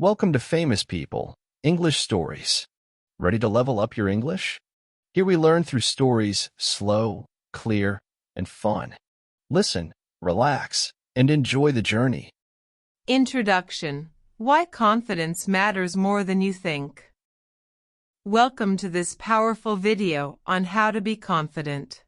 Welcome to Famous People, English Stories. Ready to level up your English? Here we learn through stories slow, clear, and fun. Listen, relax, and enjoy the journey. Introduction: Why confidence matters more than you think. Welcome to this powerful video on how to be confident.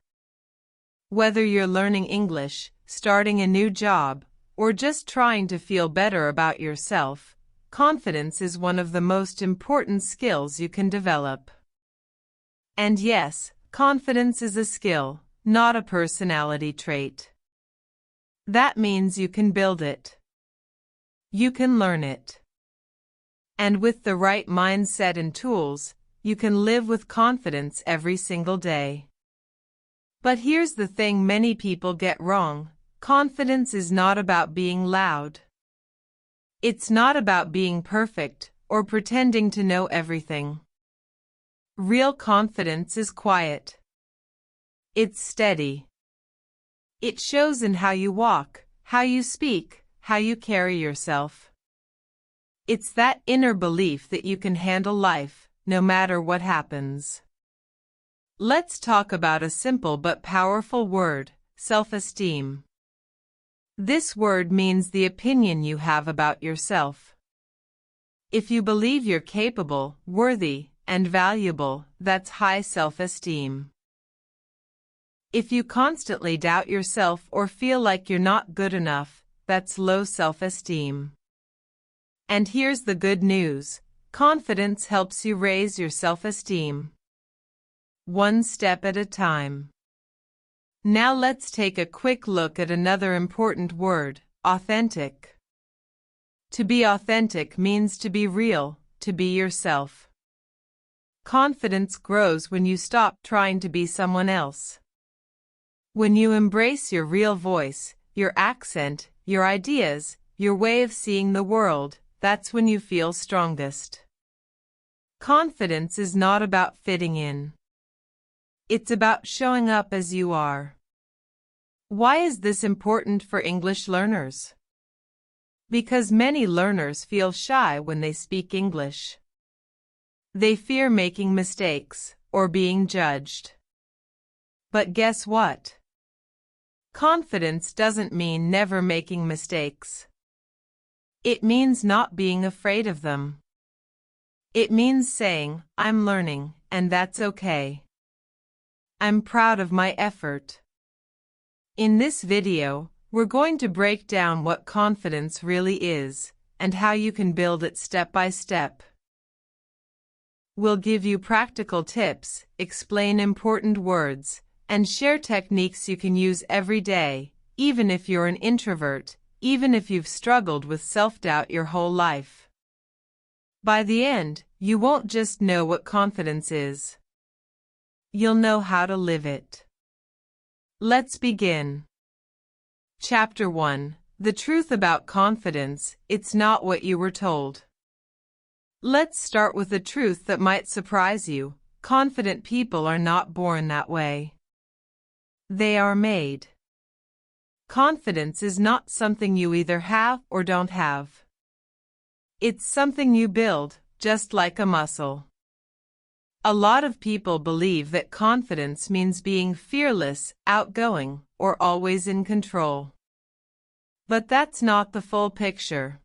Whether you're learning English, starting a new job, or just trying to feel better about yourself, confidence is one of the most important skills you can develop. And yes, confidence is a skill, not a personality trait. That means you can build it. You can learn it. And with the right mindset and tools, you can live with confidence every single day. But here's the thing many people get wrong: confidence is not about being loud. It's not about being perfect or pretending to know everything. Real confidence is quiet. It's steady. It shows in how you walk, how you speak, how you carry yourself. It's that inner belief that you can handle life, no matter what happens. Let's talk about a simple but powerful word: self-esteem. This word means the opinion you have about yourself. If you believe you're capable, worthy, and valuable, that's high self-esteem. If you constantly doubt yourself or feel like you're not good enough, that's low self-esteem. And here's the good news: confidence helps you raise your self-esteem. One step at a time. Now let's take a quick look at another important word: authentic. To be authentic means to be real, to be yourself. Confidence grows when you stop trying to be someone else. When you embrace your real voice, your accent, your ideas, your way of seeing the world, that's when you feel strongest. Confidence is not about fitting in. It's about showing up as you are. Why is this important for English learners? Because many learners feel shy when they speak English. They fear making mistakes or being judged. But guess what? Confidence doesn't mean never making mistakes. It means not being afraid of them. It means saying, "I'm learning, and that's okay. I'm proud of my effort." In this video, we're going to break down what confidence really is, and how you can build it step by step. We'll give you practical tips, explain important words, and share techniques you can use every day, even if you're an introvert, even if you've struggled with self-doubt your whole life. By the end, you won't just know what confidence is. You'll know how to live it. Let's begin. Chapter 1: The truth about confidence: it's not what you were told. Let's start with a truth that might surprise you: confident people are not born that way. They are made. Confidence is not something you either have or don't have. It's something you build, just like a muscle. A lot of people believe that confidence means being fearless, outgoing, or always in control. But that's not the full picture.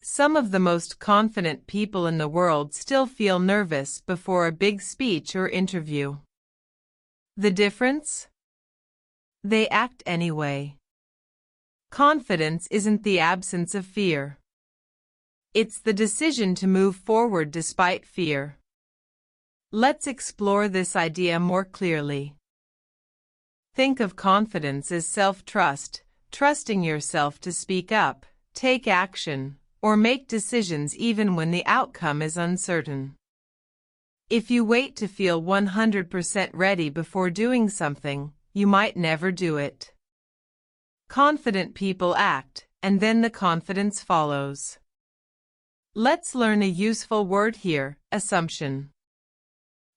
Some of the most confident people in the world still feel nervous before a big speech or interview. The difference? They act anyway. Confidence isn't the absence of fear. It's the decision to move forward despite fear. Let's explore this idea more clearly. Think of confidence as self-trust, trusting yourself to speak up, take action, or make decisions even when the outcome is uncertain. If you wait to feel 100% ready before doing something, you might never do it. Confident people act, and then the confidence follows. Let's learn a useful word here: assumption.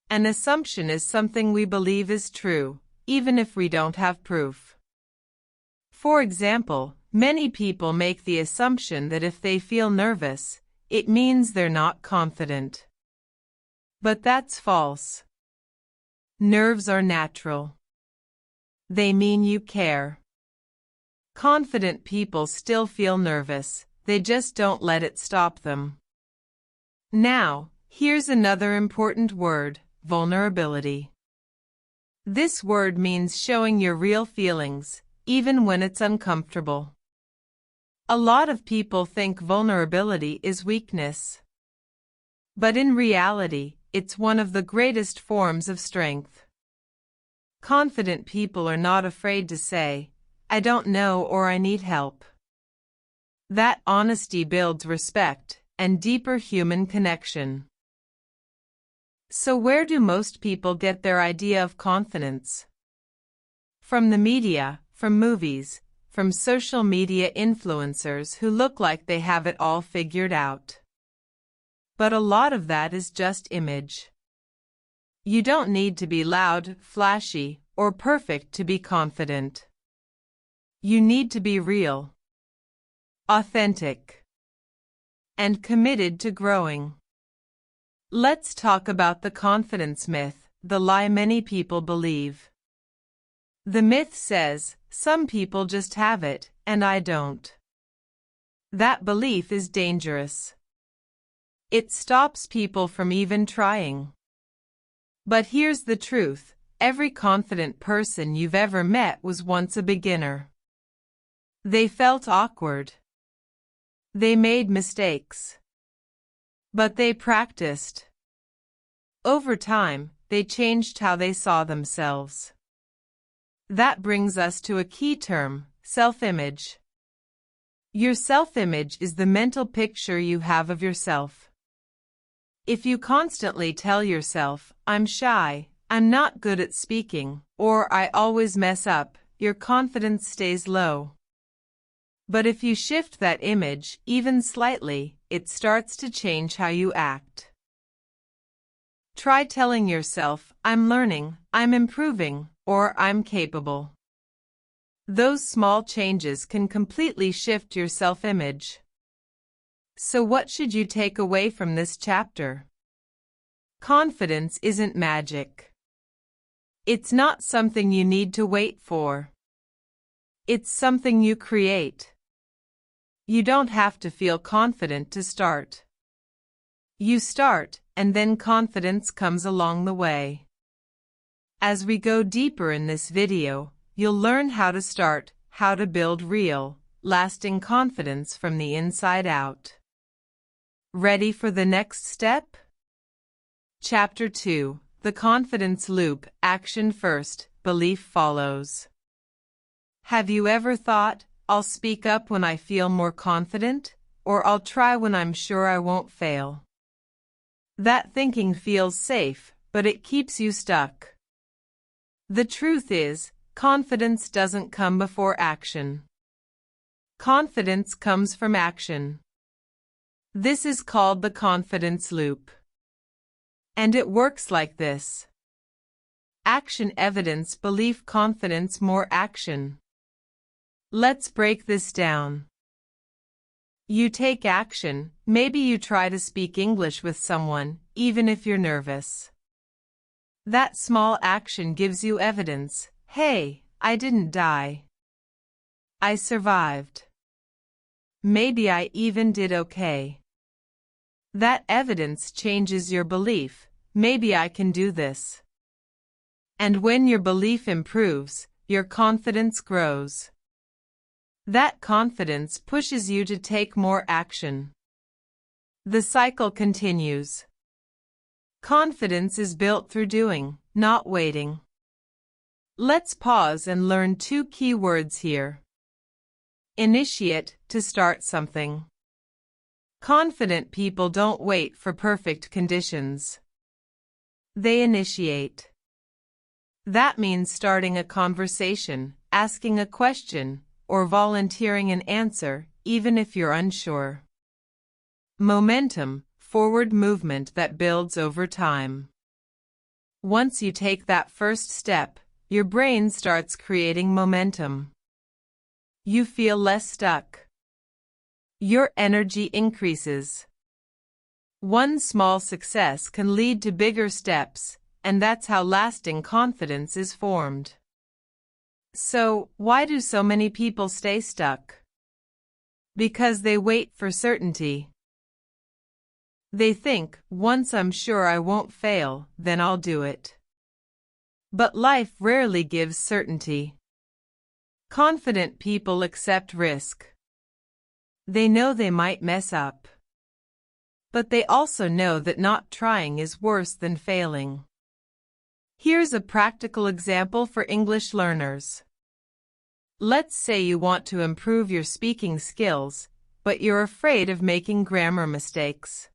An assumption is something we believe is true, even if we don't have proof. For example, many people make the assumption that if they feel nervous, it means they're not confident. But that's false. Nerves are natural. They mean you care. Confident people still feel nervous, they just don't let it stop them. Now, here's another important word, vulnerability. This word means showing your real feelings, even when it's uncomfortable. A lot of people think vulnerability is weakness. But in reality, it's one of the greatest forms of strength. Confident people are not afraid to say, "I don't know" or "I need help." That honesty builds respect and deeper human connection. So where do most people get their idea of confidence? From the media, from movies, from social media influencers who look like they have it all figured out. But a lot of that is just image. You don't need to be loud, flashy, or perfect to be confident. You need to be real, authentic, and committed to growing. Let's talk about the confidence myth, the lie many people believe. The myth says, some people just have it, and I don't. That belief is dangerous. It stops people from even trying. But here's the truth, every confident person you've ever met was once a beginner. They felt awkward. They made mistakes. But they practiced. Over time, they changed how they saw themselves. That brings us to a key term, self-image. Your self-image is the mental picture you have of yourself. If you constantly tell yourself, "I'm shy, I'm not good at speaking," or "I always mess up," your confidence stays low. But if you shift that image, even slightly, it starts to change how you act. Try telling yourself, "I'm learning, I'm improving," or "I'm capable." Those small changes can completely shift your self-image. So what should you take away from this chapter? Confidence isn't magic. It's not something you need to wait for. It's something you create. You don't have to feel confident to start. You start, and then confidence comes along the way. As we go deeper in this video, you'll learn how to start, how to build real, lasting confidence from the inside out. Ready for the next step? Chapter 2, The Confidence Loop, Action First, Belief Follows. Have you ever thought, "I'll speak up when I feel more confident," or "I'll try when I'm sure I won't fail"? That thinking feels safe, but it keeps you stuck. The truth is, confidence doesn't come before action. Confidence comes from action. This is called the confidence loop. And it works like this. Action, evidence, belief, confidence, more action. Let's break this down. You take action, maybe you try to speak English with someone, even if you're nervous. That small action gives you evidence. Hey, I didn't die. I survived. Maybe I even did okay. That evidence changes your belief. Maybe I can do this. And when your belief improves, your confidence grows. That confidence pushes you to take more action. The cycle continues. Confidence is built through doing, not waiting. Let's pause and learn two key words here. Initiate, to start something. Confident people don't wait for perfect conditions. They initiate. That means starting a conversation, asking a question, or volunteering an answer, even if you're unsure. Momentum, forward movement that builds over time. Once you take that first step, your brain starts creating momentum. You feel less stuck. Your energy increases. One small success can lead to bigger steps, and that's how lasting confidence is formed. So, why do so many people stay stuck? Because they wait for certainty. They think, once I'm sure I won't fail, then I'll do it. But life rarely gives certainty. Confident people accept risk. They know they might mess up. But they also know that not trying is worse than failing. Here's a practical example for English learners. Let's say you want to improve your speaking skills, but you're afraid of making grammar mistakes.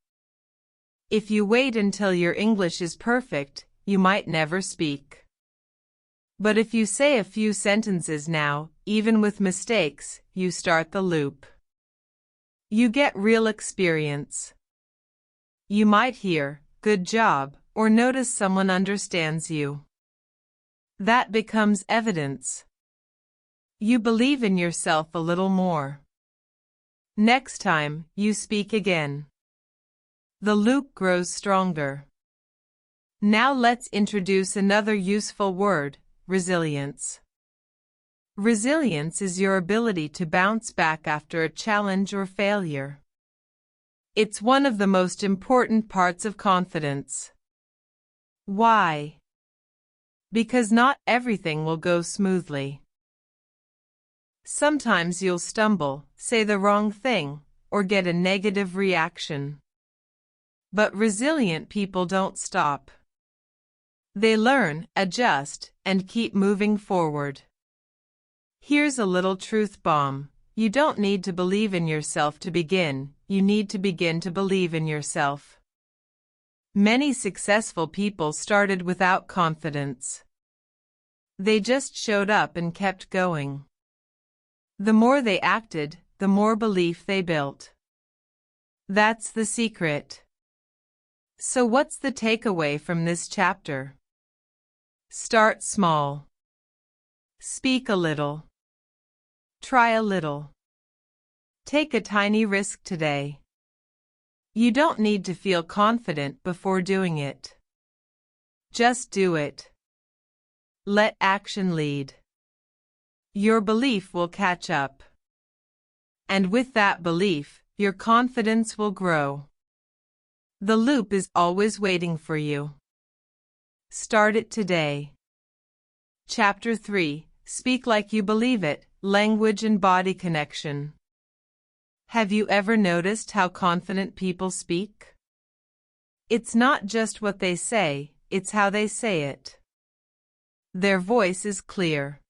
If you wait until your English is perfect, you might never speak. But if you say a few sentences now, even with mistakes, you start the loop. You get real experience. You might hear, "Good job," or notice someone understands you. That becomes evidence. You believe in yourself a little more. Next time, you speak again. The loop grows stronger. Now let's introduce another useful word, resilience. Resilience is your ability to bounce back after a challenge or failure. It's one of the most important parts of confidence. Why? Because not everything will go smoothly. Sometimes you'll stumble, say the wrong thing, or get a negative reaction. But resilient people don't stop. They learn, adjust, and keep moving forward. Here's a little truth bomb. You don't need to believe in yourself to begin, you need to begin to believe in yourself. Many successful people started without confidence. They just showed up and kept going. The more they acted, the more belief they built. That's the secret. So what's the takeaway from this chapter? Start small. Speak a little. Try a little. Take a tiny risk today. You don't need to feel confident before doing it. Just do it. Let action lead. Your belief will catch up. And with that belief, your confidence will grow. The loop is always waiting for you. Start it today. Chapter 3. Speak like you believe it, language and body connection. Have you ever noticed how confident people speak? It's not just what they say, it's how they say it. Their voice is clear.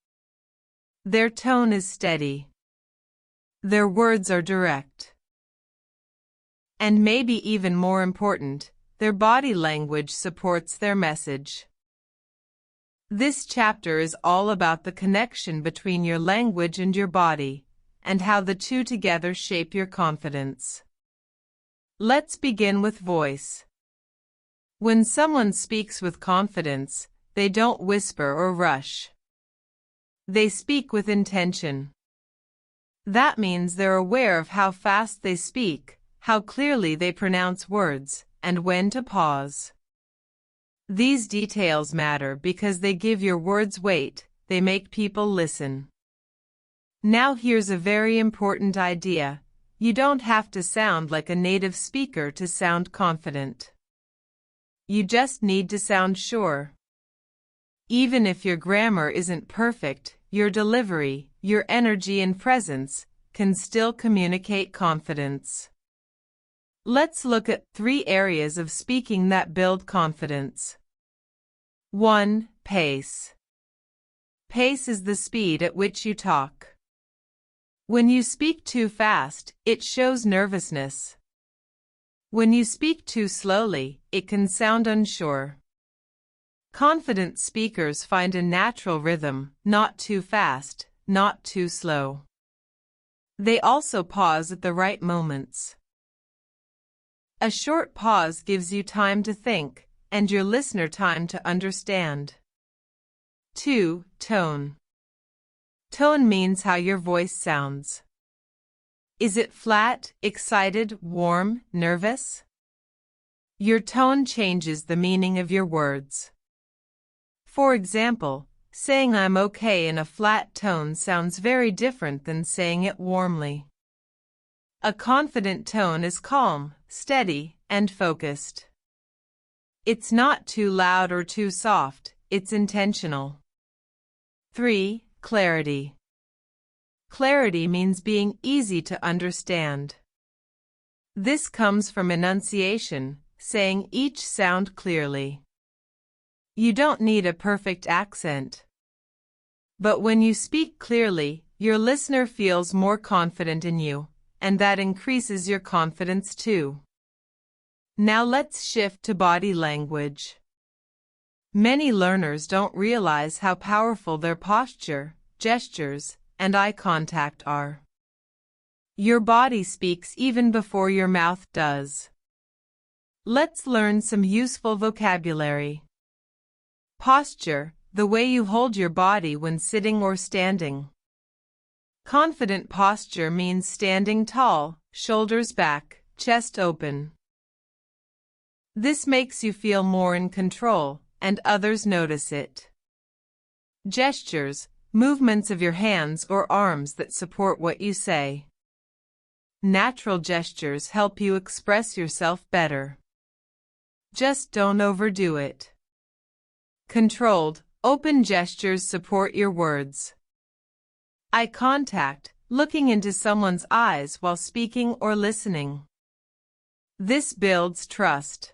Their tone is steady. Their words are direct. And maybe even more important, their body language supports their message. This chapter is all about the connection between your language and your body, and how the two together shape your confidence. Let's begin with voice. When someone speaks with confidence, they don't whisper or rush. They speak with intention. That means they're aware of how fast they speak, how clearly they pronounce words, and when to pause. These details matter because they give your words weight, they make people listen. Now here's a very important idea. You don't have to sound like a native speaker to sound confident. You just need to sound sure. Even if your grammar isn't perfect, your delivery, your energy and presence can still communicate confidence. Let's look at 3 areas of speaking that build confidence. 1. Pace. Pace is the speed at which you talk. When you speak too fast, it shows nervousness. When you speak too slowly, it can sound unsure. Confident speakers find a natural rhythm, not too fast, not too slow. They also pause at the right moments. A short pause gives you time to think, and your listener time to understand. 2. Tone. Tone means how your voice sounds. Is it flat, excited, warm, nervous? Your tone changes the meaning of your words. For example, saying I'm okay in a flat tone sounds very different than saying it warmly. A confident tone is calm, steady, and focused. It's not too loud or too soft, it's intentional. 3. Clarity. Clarity means being easy to understand. This comes from enunciation, saying each sound clearly. You don't need a perfect accent. But when you speak clearly, your listener feels more confident in you, and that increases your confidence too. Now let's shift to body language. Many learners don't realize how powerful their posture, gestures, and eye contact are. Your body speaks even before your mouth does. Let's learn some useful vocabulary. Posture, the way you hold your body when sitting or standing. Confident posture means standing tall, shoulders back, chest open. This makes you feel more in control, and others notice it. Gestures, movements of your hands or arms that support what you say. Natural gestures help you express yourself better. Just don't overdo it. Controlled, open gestures support your words. Eye contact, looking into someone's eyes while speaking or listening. This builds trust.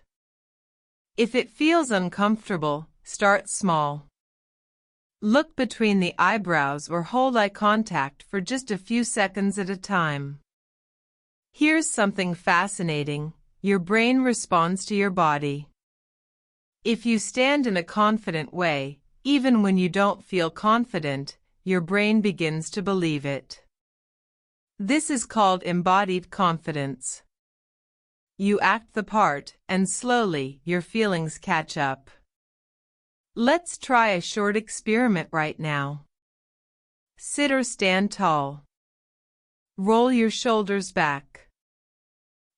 If it feels uncomfortable, start small. Look between the eyebrows or hold eye contact for just a few seconds at a time. Here's something fascinating. Your brain responds to your body. If you stand in a confident way, even when you don't feel confident, your brain begins to believe it. This is called embodied confidence. You act the part, and slowly, your feelings catch up. Let's try a short experiment right now. Sit or stand tall. Roll your shoulders back.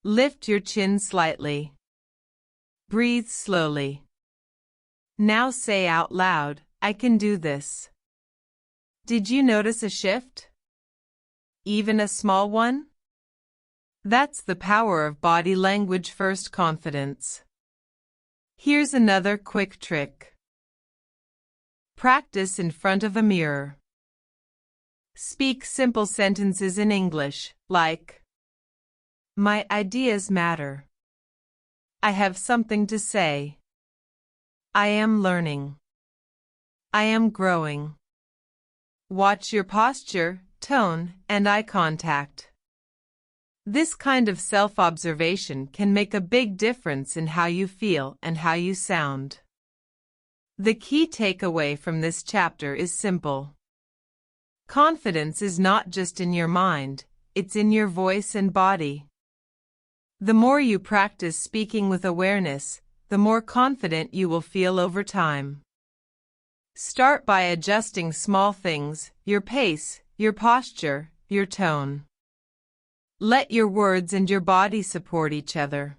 Lift your chin slightly. Breathe slowly. Now say out loud, I can do this. Did you notice a shift? Even a small one? That's the power of body language first confidence. Here's another quick trick. Practice in front of a mirror. Speak simple sentences in English, like, my ideas matter. I have something to say. I am learning. I am growing. Watch your posture, tone, and eye contact. This kind of self-observation can make a big difference in how you feel and how you sound. The key takeaway from this chapter is simple. Confidence is not just in your mind, it's in your voice and body. The more you practice speaking with awareness, the more confident you will feel over time. Start by adjusting small things, your pace, your posture, your tone. Let your words and your body support each other.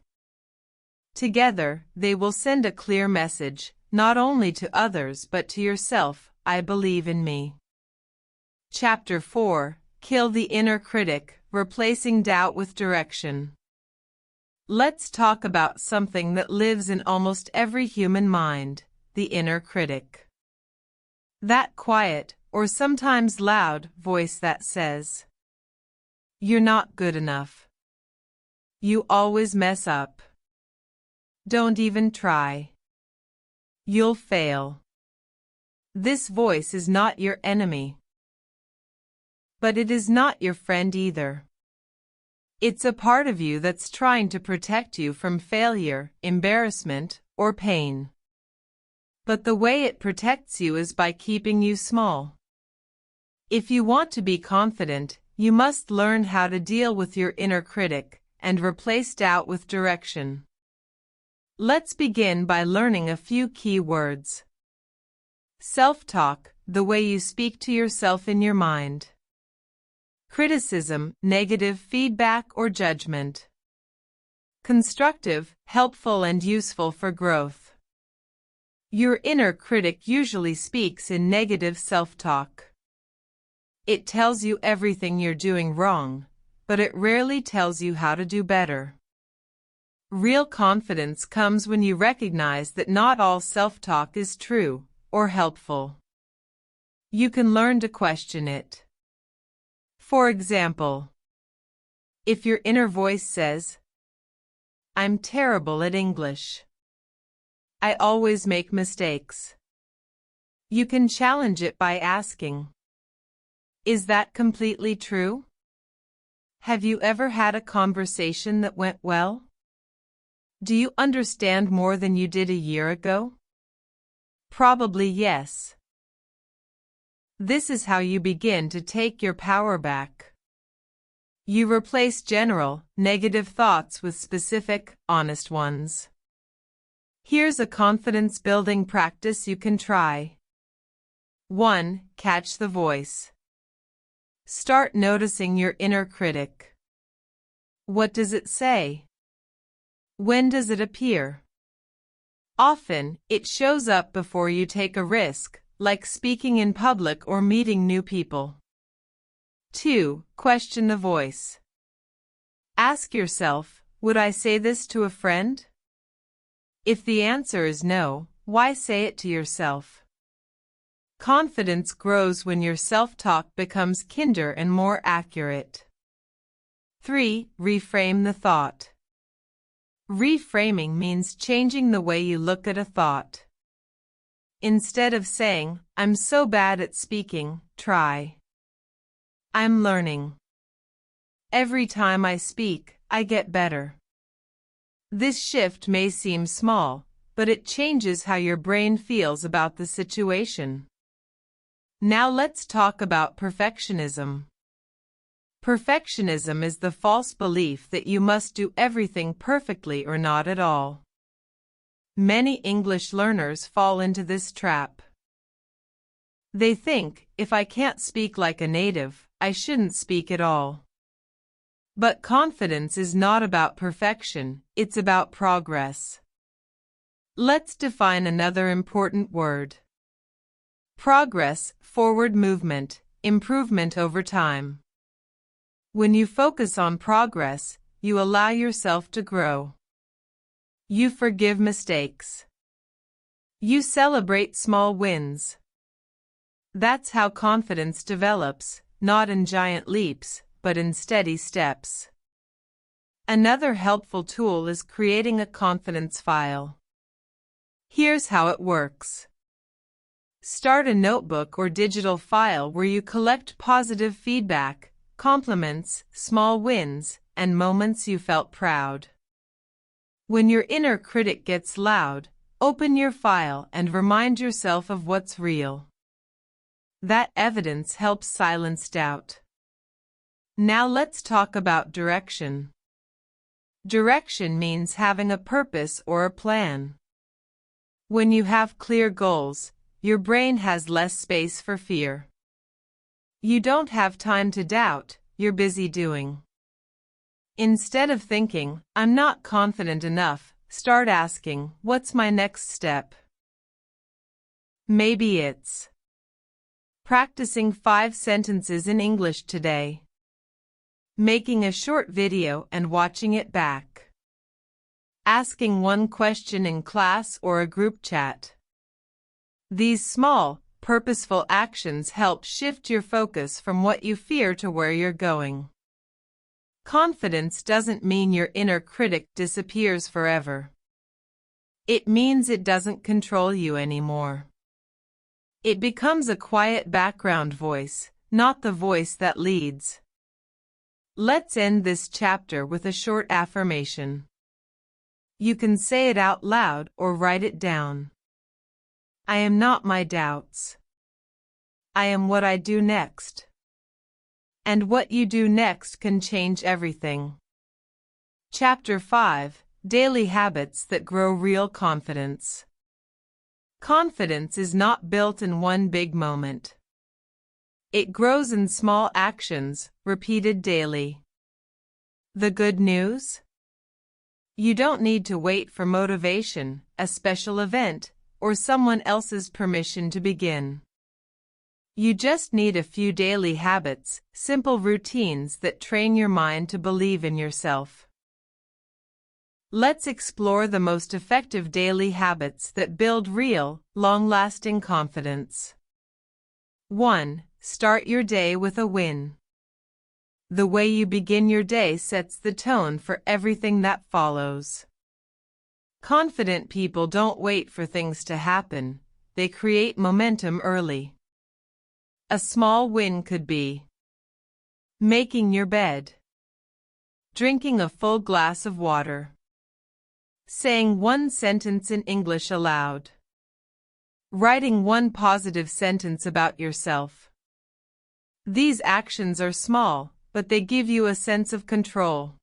Together, they will send a clear message, not only to others but to yourself, I believe in me. Chapter 4, Kill the Inner Critic, Replacing Doubt with Direction. Let's talk about something that lives in almost every human mind, the inner critic. That quiet, or sometimes loud, voice that says, you're not good enough. You always mess up. Don't even try. You'll fail. This voice is not your enemy. But it is not your friend either. It's a part of you that's trying to protect you from failure, embarrassment, or pain. But the way it protects you is by keeping you small. If you want to be confident, you must learn how to deal with your inner critic and replace doubt with direction. Let's begin by learning a few key words. Self-talk, the way you speak to yourself in your mind. Criticism, negative feedback or judgment. constructive, helpful, and useful for growth. Your inner critic usually speaks in negative self-talk. It tells you everything you're doing wrong, but it rarely tells you how to do better. Real confidence comes when you recognize that not all self-talk is true or helpful. You can learn to question it. For example, if your inner voice says, "I'm terrible at English. I always make mistakes," you can challenge it by asking, "Is that completely true? Have you ever had a conversation that went well? Do you understand more than you did a year ago?" Probably yes. This is how you begin to take your power back. You replace general, negative thoughts with specific, honest ones. Here's a confidence-building practice you can try. 1. Catch the voice. Start noticing your inner critic. What does it say? When does it appear? Often, it shows up before you take a risk, like speaking in public or meeting new people. 2. Question the voice. Ask yourself, would I say this to a friend? If the answer is no, why say it to yourself? Confidence grows when your self-talk becomes kinder and more accurate. 3. Reframe the thought. Reframing means changing the way you look at a thought. Instead of saying, "I'm so bad at speaking," try, "I'm learning. Every time I speak, I get better." This shift may seem small, but it changes how your brain feels about the situation. Now let's talk about perfectionism. Perfectionism is the false belief that you must do everything perfectly or not at all. Many English learners fall into this trap. They think, if I can't speak like a native, I shouldn't speak at all. But confidence is not about perfection, it's about progress. Let's define another important word. Progress, forward movement, improvement over time. When you focus on progress, you allow yourself to grow. You forgive mistakes. You celebrate small wins. That's how confidence develops, not in giant leaps, but in steady steps. Another helpful tool is creating a confidence file. Here's how it works. Start a notebook or digital file where you collect positive feedback, compliments, small wins, and moments you felt proud. When your inner critic gets loud, open your file and remind yourself of what's real. That evidence helps silence doubt. Now let's talk about direction. Direction means having a purpose or a plan. When you have clear goals, your brain has less space for fear. You don't have time to doubt, you're busy doing. Instead of thinking, "I'm not confident enough," start asking, "What's my next step?" Maybe it's practicing 5 sentences in English today, making a short video and watching it back, asking one question in class or a group chat. These small, purposeful actions help shift your focus from what you fear to where you're going. Confidence doesn't mean your inner critic disappears forever. It means it doesn't control you anymore. It becomes a quiet background voice, not the voice that leads. Let's end this chapter with a short affirmation. You can say it out loud or write it down. I am not my doubts. I am what I do next. And what you do next can change everything. Chapter 5: Daily Habits That Grow Real Confidence. Confidence is not built in one big moment. It grows in small actions, repeated daily. The good news? You don't need to wait for motivation, a special event, or someone else's permission to begin. You just need a few daily habits, simple routines that train your mind to believe in yourself. Let's explore the most effective daily habits that build real, long-lasting confidence. 1. Start your day with a win. The way you begin your day sets the tone for everything that follows. Confident people don't wait for things to happen, they create momentum early. A small win could be making your bed, drinking a full glass of water, saying one sentence in English aloud, writing one positive sentence about yourself. These actions are small, but they give you a sense of control.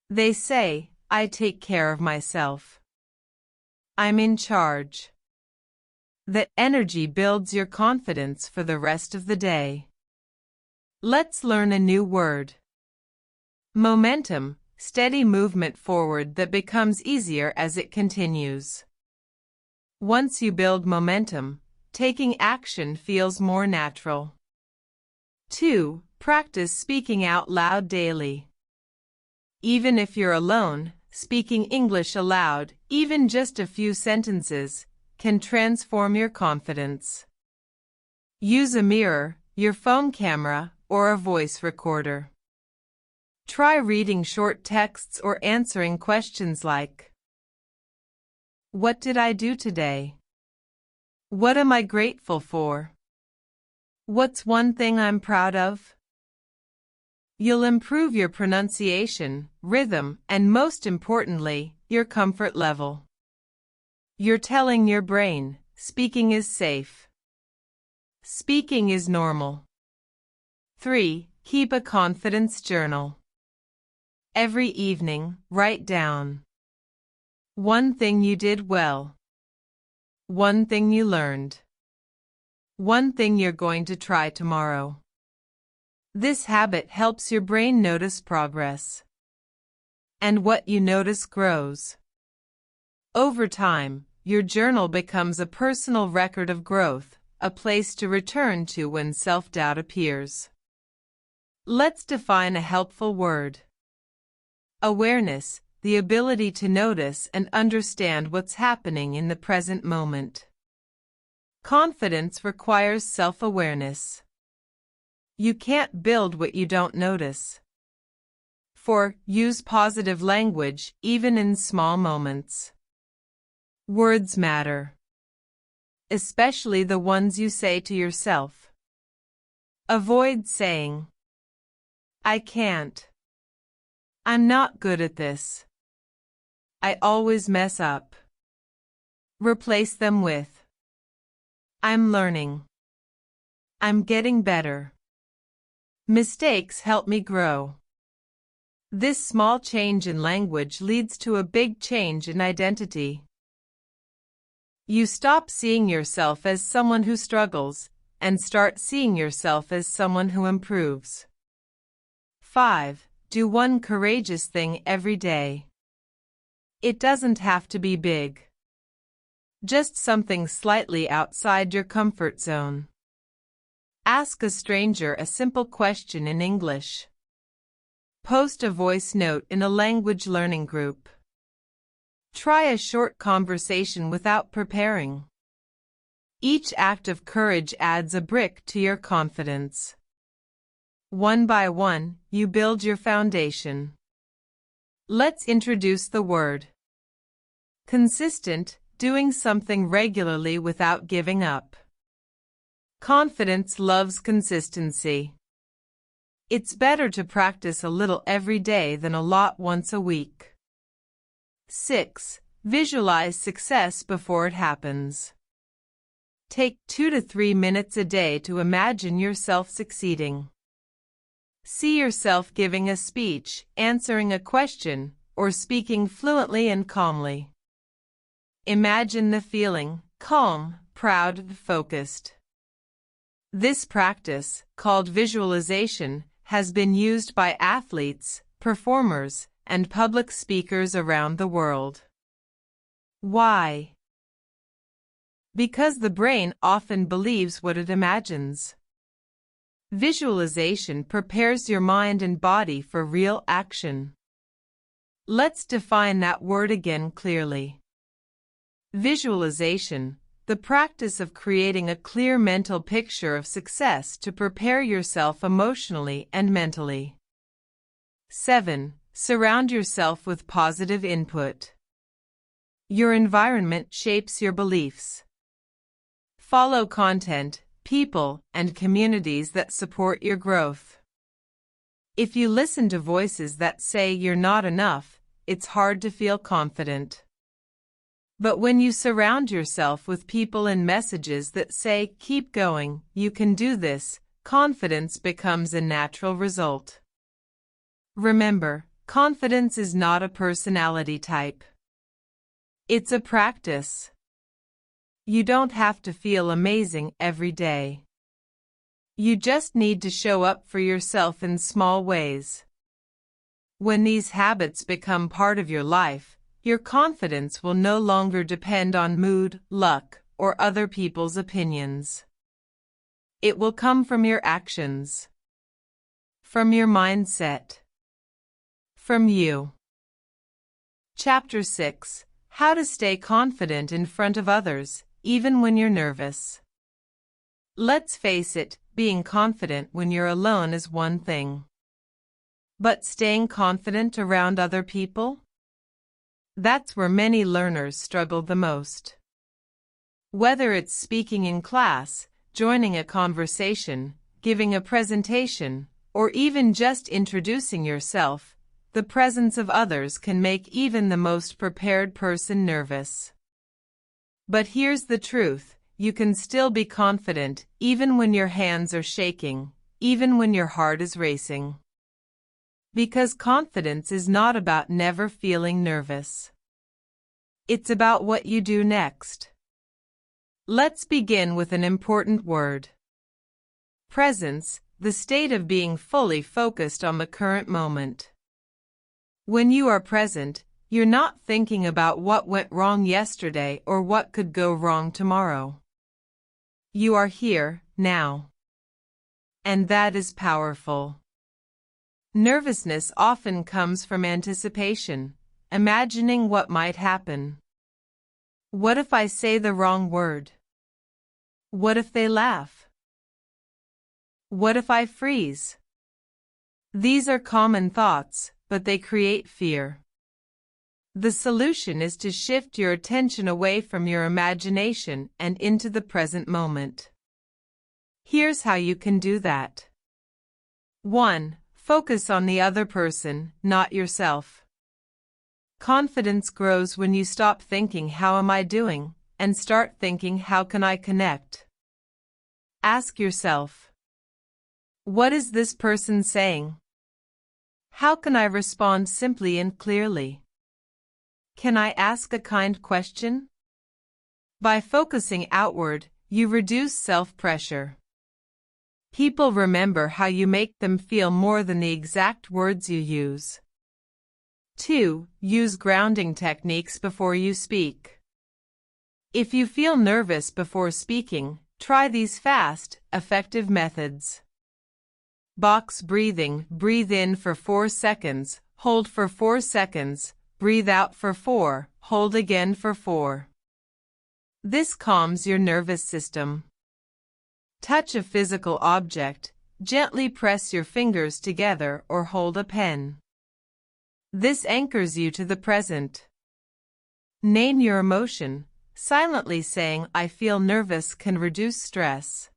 They say, I take care of myself. I'm in charge. That energy builds your confidence for the rest of the day. Let's learn a new word. Momentum, steady movement forward that becomes easier as it continues. Once you build momentum, taking action feels more natural. 2. Practice speaking out loud daily. Even if you're alone, speaking English aloud, even just a few sentences, can transform your confidence. Use a mirror, your phone camera, or a voice recorder. Try reading short texts or answering questions like, what did I do today? What am I grateful for? What's one thing I'm proud of? You'll improve your pronunciation, rhythm, and most importantly, your comfort level. You're telling your brain, speaking is safe. Speaking is normal. 3. Keep a confidence journal. Every evening, write down one thing you did well, one thing you learned, one thing you're going to try tomorrow. This habit helps your brain notice progress. And what you notice grows. Over time, your journal becomes a personal record of growth, a place to return to when self-doubt appears. Let's define a helpful word. Awareness, the ability to notice and understand what's happening in the present moment. Confidence requires self-awareness. You can't build what you don't notice. 4. Use positive language, even in small moments. Words matter. Especially the ones you say to yourself. Avoid saying, I can't. I'm not good at this. I always mess up. Replace them with, I'm learning. I'm getting better. Mistakes help me grow. This small change in language leads to a big change in identity. You stop seeing yourself as someone who struggles and start seeing yourself as someone who improves. 5. Do one courageous thing every day. It doesn't have to be big. Just something slightly outside your comfort zone. Ask a stranger a simple question in English. Post a voice note in a language learning group. Try a short conversation without preparing. Each act of courage adds a brick to your confidence. One by one, you build your foundation. Let's introduce the word. Consistent, doing something regularly without giving up. Confidence loves consistency. It's better to practice a little every day than a lot once a week. 6. Visualize success before it happens. Take 2 to 3 minutes a day to imagine yourself succeeding. See yourself giving a speech, answering a question, or speaking fluently and calmly. Imagine the feeling, calm, proud, focused. This practice, called visualization, has been used by athletes, performers, and public speakers around the world. Why? Because the brain often believes what it imagines. Visualization prepares your mind and body for real action. Let's define that word again clearly. Visualization, the practice of creating a clear mental picture of success to prepare yourself emotionally and mentally. 7. Surround yourself with positive input. Your environment shapes your beliefs. Follow content, people, and communities that support your growth. If you listen to voices that say you're not enough, it's hard to feel confident. But when you surround yourself with people and messages that say, keep going, you can do this, confidence becomes a natural result. Remember, confidence is not a personality type. It's a practice. You don't have to feel amazing every day. You just need to show up for yourself in small ways. When these habits become part of your life, your confidence will no longer depend on mood, luck, or other people's opinions. It will come from your actions, from your mindset, from you. Chapter 6: How to stay confident in front of others, even when you're nervous. Let's face it, being confident when you're alone is one thing. But staying confident around other people? That's where many learners struggle the most. Whether it's speaking in class, joining a conversation, giving a presentation, or even just introducing yourself, the presence of others can make even the most prepared person nervous. But here's the truth, you can still be confident even when your hands are shaking, even when your heart is racing. Because confidence is not about never feeling nervous. It's about what you do next. Let's begin with an important word. Presence, the state of being fully focused on the current moment. When you are present, you're not thinking about what went wrong yesterday or what could go wrong tomorrow. You are here, now. And that is powerful. Nervousness often comes from anticipation, imagining what might happen. What if I say the wrong word? What if they laugh? What if I freeze? These are common thoughts, but they create fear. The solution is to shift your attention away from your imagination and into the present moment. Here's how you can do that. 1. Focus on the other person, not yourself. Confidence grows when you stop thinking, how am I doing, and start thinking, how can I connect? Ask yourself, what is this person saying? How can I respond simply and clearly? Can I ask a kind question? By focusing outward, you reduce self-pressure. People remember how you make them feel more than the exact words you use. 2. Use grounding techniques before you speak. If you feel nervous before speaking, try these fast, effective methods. Box breathing. Breathe in for 4 seconds, hold for 4 seconds, breathe out for 4, hold again for 4. This calms your nervous system. Touch a physical object, gently press your fingers together or hold a pen. This anchors you to the present. Name your emotion. Silently saying, I feel nervous, can reduce stress.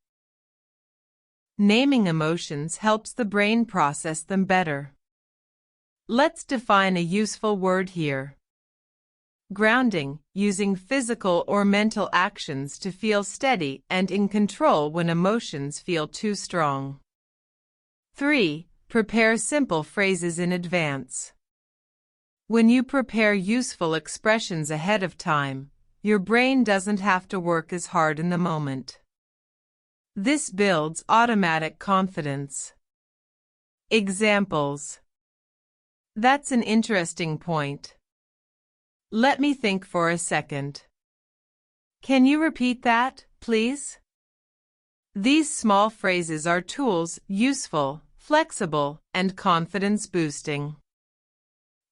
Naming emotions helps the brain process them better. Let's define a useful word here. Grounding, using physical or mental actions to feel steady and in control when emotions feel too strong. 3. Prepare simple phrases in advance. When you prepare useful expressions ahead of time, your brain doesn't have to work as hard in the moment. This builds automatic confidence. Examples. That's an interesting point. Let me think for a second. Can you repeat that, please? These small phrases are tools, useful, flexible, and confidence-boosting.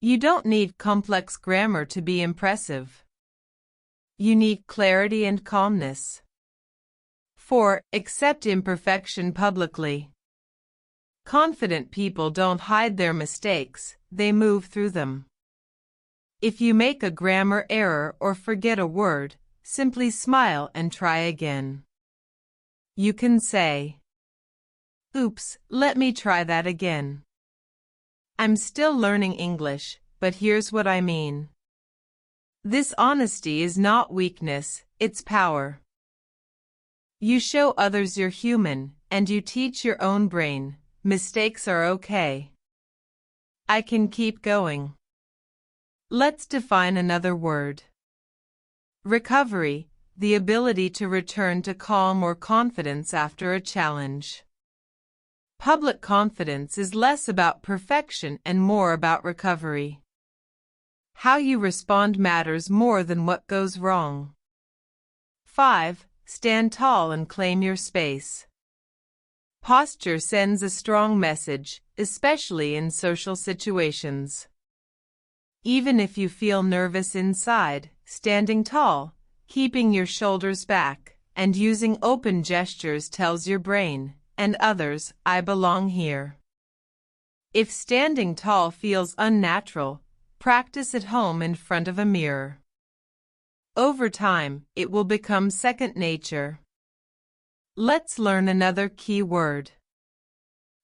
You don't need complex grammar to be impressive. You need clarity and calmness. 4. Accept imperfection publicly. Confident people don't hide their mistakes, they move through them. If you make a grammar error or forget a word, simply smile and try again. You can say, "Oops, let me try that again. I'm still learning English, but here's what I mean." This honesty is not weakness, it's power. You show others you're human, and you teach your own brain, mistakes are okay. I can keep going. Let's define another word. Recovery, the ability to return to calm or confidence after a challenge. Public confidence is less about perfection and more about recovery. How you respond matters more than what goes wrong. 5. Stand tall and claim your space. Posture sends a strong message, especially in social situations. Even if you feel nervous inside, standing tall, keeping your shoulders back, and using open gestures tells your brain, and others, I belong here. If standing tall feels unnatural, practice at home in front of a mirror. Over time, it will become second nature. Let's learn another key word.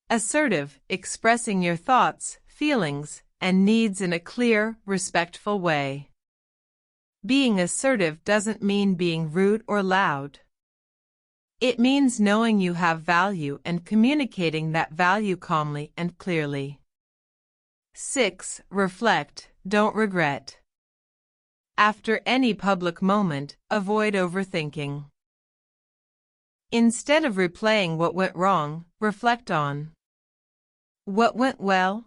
Assertive, expressing your thoughts, feelings, and needs in a clear, respectful way. Being assertive doesn't mean being rude or loud. It means knowing you have value and communicating that value calmly and clearly. 6. Reflect, don't regret. After any public moment, avoid overthinking. Instead of replaying what went wrong, reflect on what went well?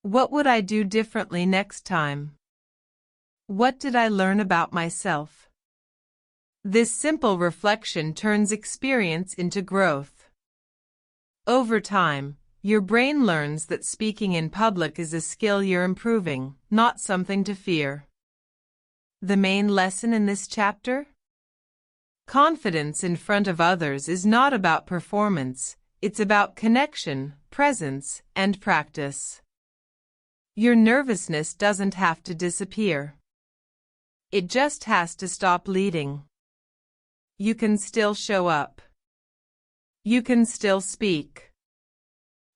What would I do differently next time? What did I learn about myself? This simple reflection turns experience into growth. Over time, your brain learns that speaking in public is a skill you're improving, not something to fear. The main lesson in this chapter? Confidence in front of others is not about performance, it's about connection, presence, and practice. Your nervousness doesn't have to disappear. It just has to stop leading. You can still show up. You can still speak.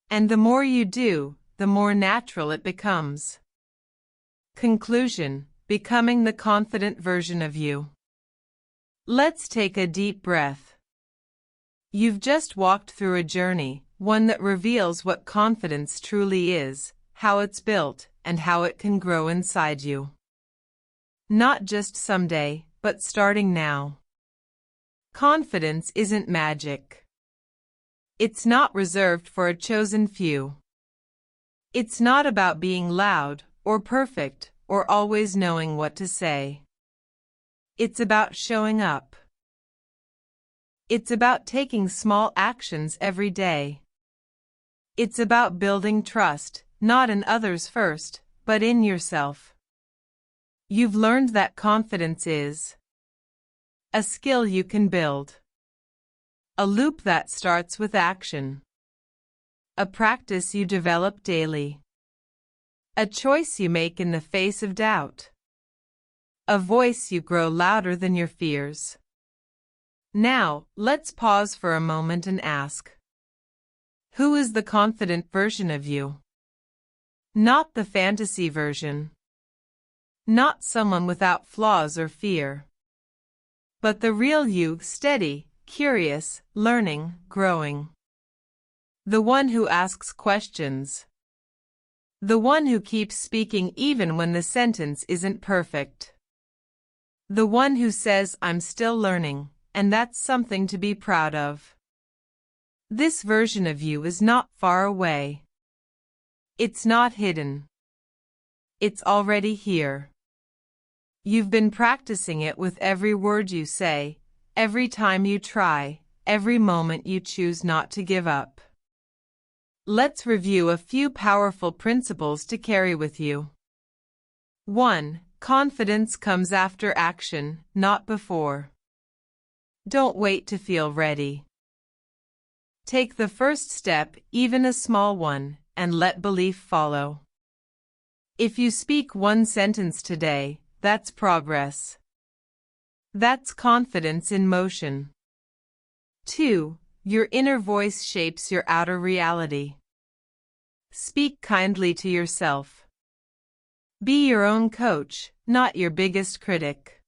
And the more you do, the more natural it becomes. Conclusion: becoming the confident version of you. Let's take a deep breath. You've just walked through a journey, one that reveals what confidence truly is, how it's built, and how it can grow inside you. Not just someday, but starting now. Confidence isn't magic. It's not reserved for a chosen few. It's not about being loud, or perfect, or always knowing what to say. It's about showing up. It's about taking small actions every day. It's about building trust, not in others first, but in yourself. You've learned that confidence is a skill you can build. A loop that starts with action. A practice you develop daily. A choice you make in the face of doubt. A voice you grow louder than your fears. Now, let's pause for a moment and ask, who is the confident version of you? Not the fantasy version. Not someone without flaws or fear. But the real you, steady, curious, learning, growing. The one who asks questions. The one who keeps speaking even when the sentence isn't perfect. The one who says, I'm still learning, and that's something to be proud of. This version of you is not far away. It's not hidden. It's already here. You've been practicing it with every word you say, every time you try, every moment you choose not to give up. Let's review a few powerful principles to carry with you. 1. Confidence comes after action, not before. Don't wait to feel ready. Take the first step, even a small one, and let belief follow. If you speak one sentence today, that's progress. That's confidence in motion. 2. Your inner voice shapes your outer reality. Speak kindly to yourself. Be your own coach, not your biggest critic.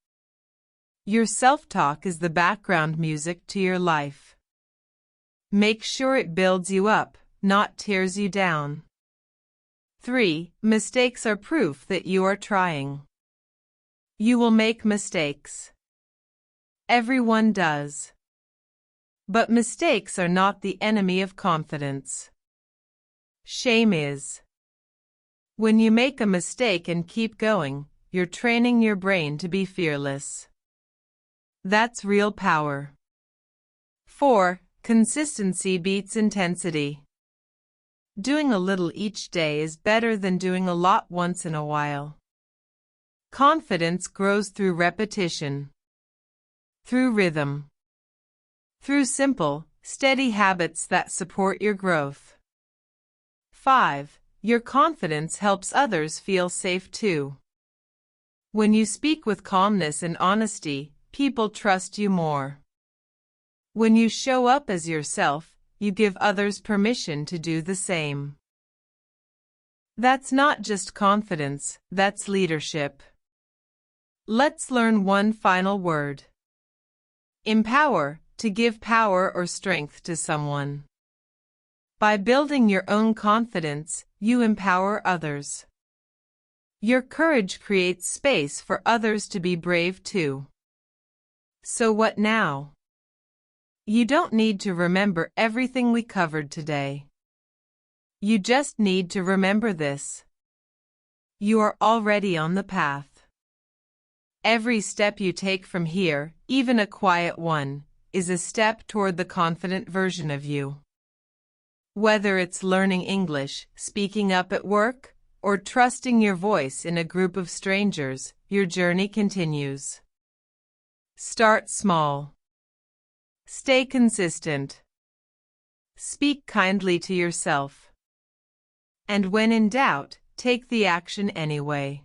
Your self-talk is the background music to your life. Make sure it builds you up, not tears you down. 3. Mistakes are proof that you are trying. You will make mistakes. Everyone does. But mistakes are not the enemy of confidence. Shame is. When you make a mistake and keep going, you're training your brain to be fearless. That's real power. 4. Consistency beats intensity. Doing a little each day is better than doing a lot once in a while. Confidence grows through repetition, through rhythm, through simple, steady habits that support your growth. 5. Your confidence helps others feel safe too. When you speak with calmness and honesty, people trust you more. When you show up as yourself, you give others permission to do the same. That's not just confidence, that's leadership. Let's learn one final word. Empower, to give power or strength to someone. By building your own confidence, you empower others. Your courage creates space for others to be brave too. So what now? You don't need to remember everything we covered today. You just need to remember this. You are already on the path. Every step you take from here, even a quiet one, is a step toward the confident version of you. Whether it's learning English, speaking up at work, or trusting your voice in a group of strangers, your journey continues. Start small. Stay consistent. Speak kindly to yourself. And when in doubt, take the action anyway.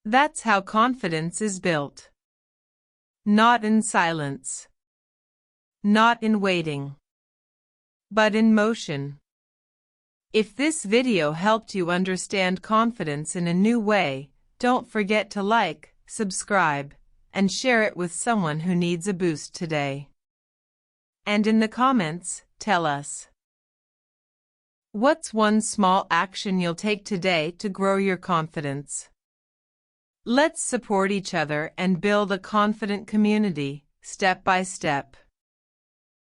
That's how confidence is built. Not in silence. Not in waiting. But in motion. If this video helped you understand confidence in a new way, don't forget to like, subscribe, and share it with someone who needs a boost today. And in the comments, tell us. What's one small action you'll take today to grow your confidence? Let's support each other and build a confident community, step by step.